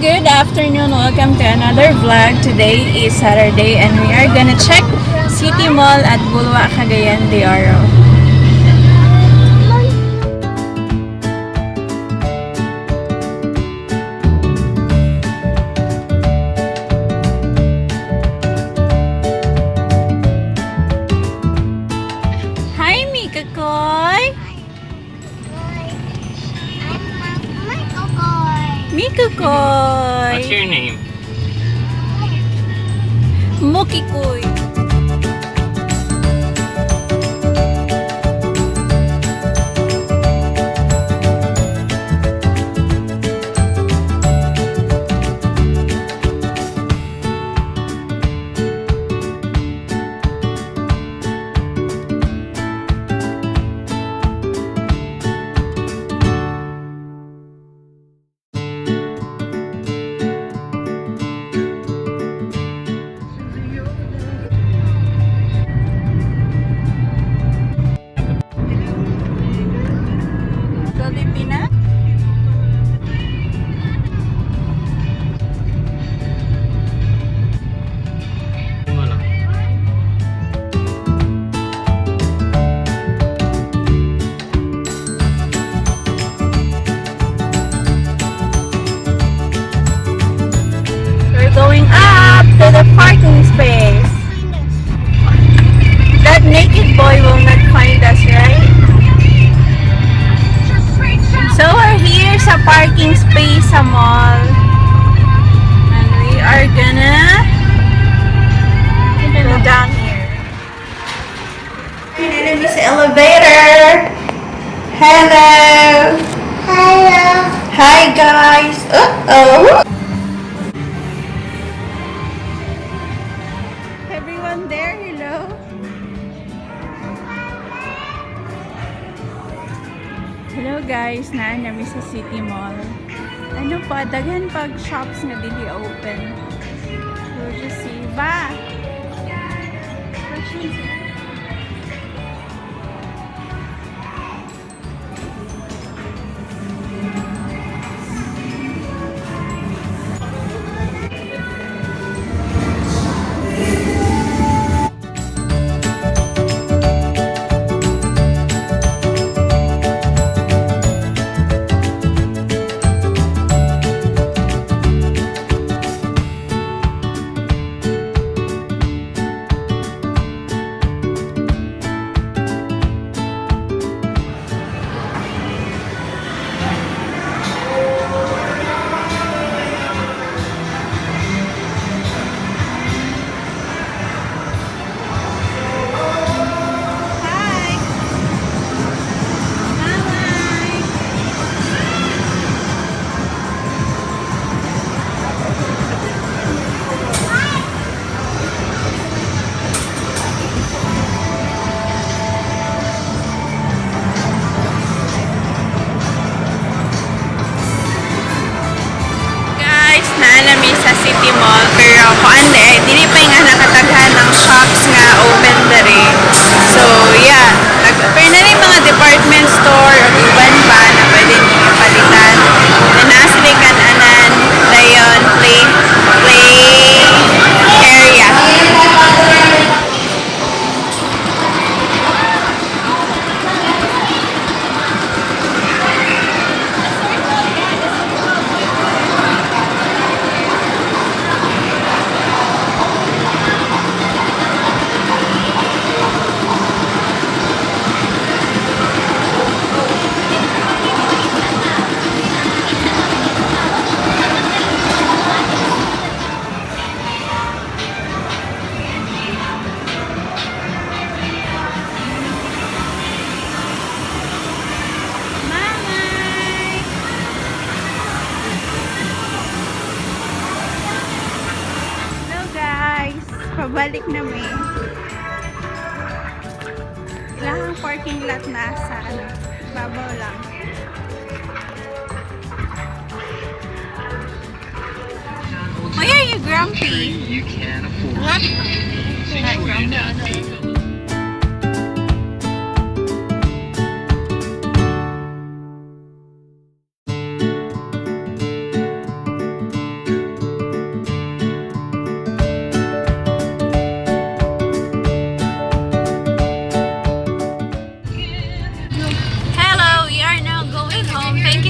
Good afternoon. Welcome to another vlog. Today is Saturday and we are gonna check City Mall at Bulwa, Cagayan de Oro. Hi, Mika Koy! Mika Koy! What's your name? Muki Koy! Filipina? Wala. We're going up to the parking space. That naked boy will not find us, right? So we're here sa parking space sa mall. And we are gonna go down here. We're gonna be sa elevator. Hello! Hello! Hi guys! Uh-oh! Everyone there, hello? Hello guys, naan namin sa City Mall. Ano pa, daghan pag shops nga dili open. We'll just see. Ba! Naanami sa City Mall pero kuande dili pa nga nakataghan ng shops nga open dere. So yeah, pero na rin mga department store o iban pa na pwede niyo palitan. Na nasili kan-anan dayon play area. Pabalik namin. Ilahang parking lot na sa babaw lang. Why are you grumpy? What? Not grumpy.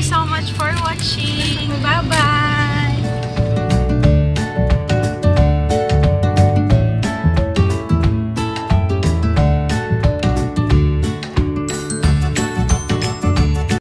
you so much for watching. Bye-bye!